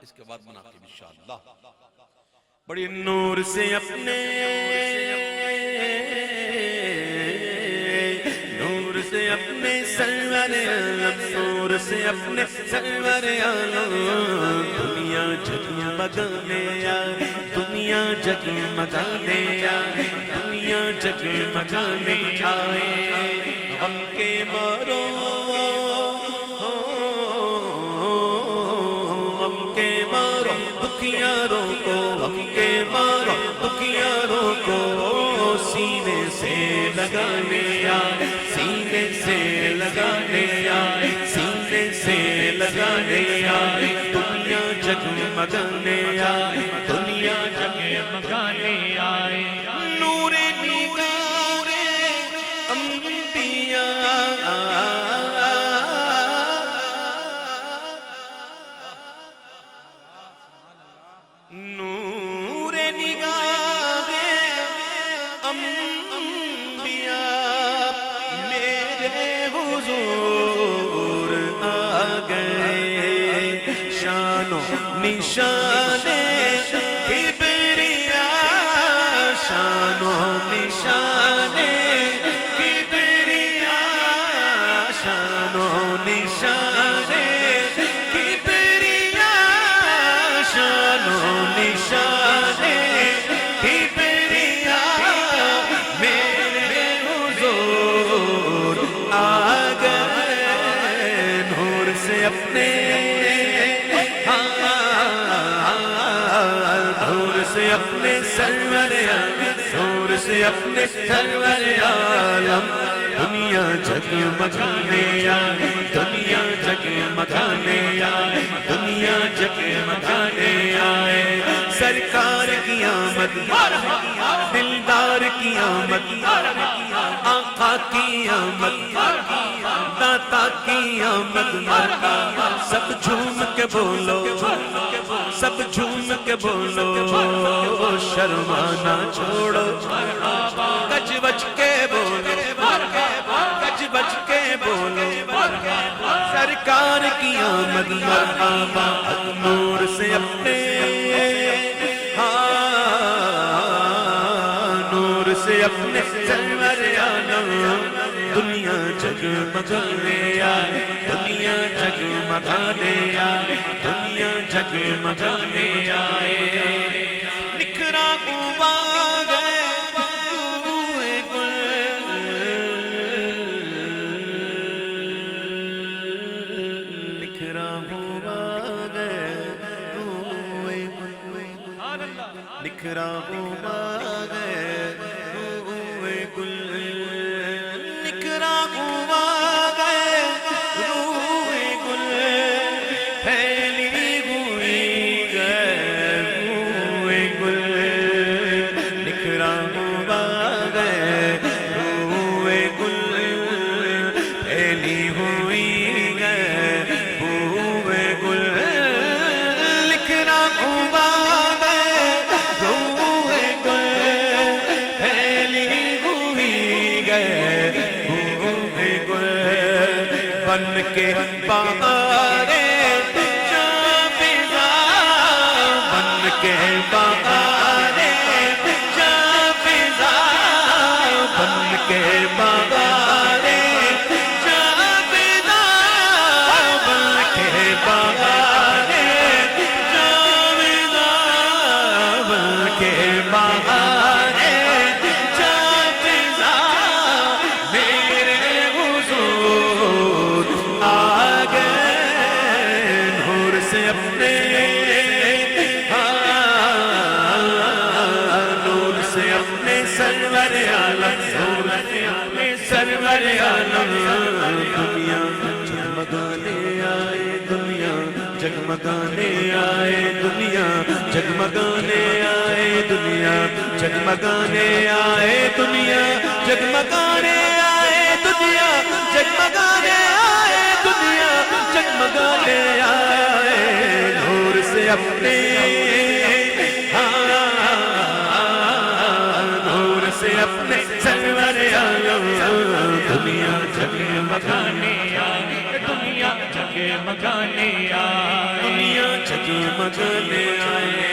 اس کے بعد مناقب انشاءاللہ. بڑی نور سے اپنے سرور عالم، نور سے اپنے سرور عالم، دنیا جگمگانے آئے، دنیا جگمگانے آئے، دنیا جگمگانے آئے. غم کے مارو، غم کے مارو دکھیاروں کو، غم کے مارو دکھیاروں کو سینے سے لگانے آئے، سینے سے لگانے آئے، سینے سے لگانے آئے. دنیا جگمگانے آئے، دنیا جگمگانے آئے. نور نگار انبیاء، نور نگار انبیاء میرے حضور آ گئے. شان و نشان کبریا، شان و نشان کبریا، شان و نشان کبریا، شان و نشان کبریا میرے حضور آ گئے. نور سے اپنے، نور سے اپنے سرور عالم، نور سے اپنے سرور عالم. دنیا جگمگانے آئے، دنیا جگمگانے آئے، دنیا جگمگانے آئے. سرکار کی آمد، دلدار کی آمد، آقا کی آمد، داتا کی آمد. سب جھوم کے بولو، سب جھوم کے بولو، شرمانا چھوڑو، گج بج کے بولو، گج بج کے بولو. سرکار کی آمد مرحبا. نور سے اپنے، نور سے اپنے سرور عالم. دنیا جگمگانے آئے، دنیا جگمگانے آئے، دنیا جگمگانے آئے. نکھرا ہوا گئے روئے گل، نکھرا ہوا گئے روئے گل، نکھرا ہوا گئے روئے گل، نکھرا ہوا گئے روئے گل، پھیلی ہوئی گئے روئے گل، نکھرا ہوا گئے روئے گل، پھیلی ہوئی گئے روئے گل، نکھرا ہوا گئے روئے گل، پھیلی ہوئی گئے روئے گل. بن کے بہارے جاویداں، بن کے بہارے جاویداں، بن کے بہارے جاویداں، بن کے بہارے جاویداں، بن کے بہارے جاویداں میرے حضور آ گئے. نور سے اپنے، نور سے اپنے سرور عالم، نور سے اپنے سرور عالم. دنیا جگمگانے آئے، دنیا جگمگانے آئے، دنیا جگمگانے آئے، دنیا جگمگانے آئے، دنیا جگمگانے آئے، دنیا جگمگانے آئے، دنیا جگمگانے آئے. نور سے اپنے، نور سے اپنے سرور عالم. دنیا جگمگانے آئے، دنیا جگمگانے جگمگانے آئے، دنیا جگمگانے آئے،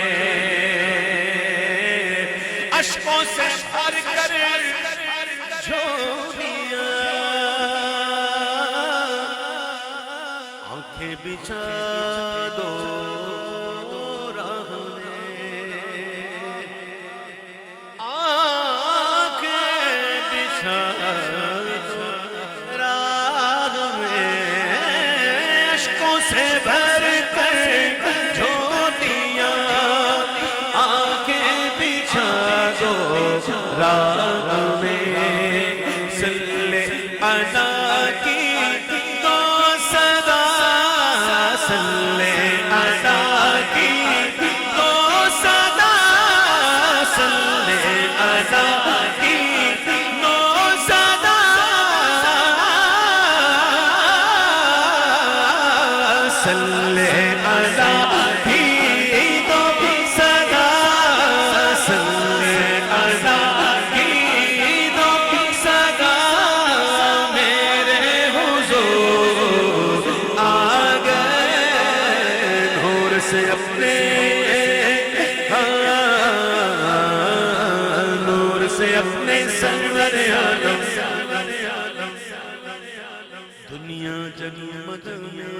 اشکوں سے بھر کر جھولیاں، آنکھیں بچھا دو راہ میں، آنکھیں بچھا دو راہ میں، اشکوں سے بھر کر جھولیاں، آنکھیں بچھا دو راہ میں، صلی علی کی دو صدا، صلی علی کی دو صدا، صلی علی کی دو صدا، صلی علی کی دو صدا، صلی علی کی دو صدا، میرے حضور آ گئے نور سے اپنے، نور سے اپنے سرور عالم، دنیا جگمگانے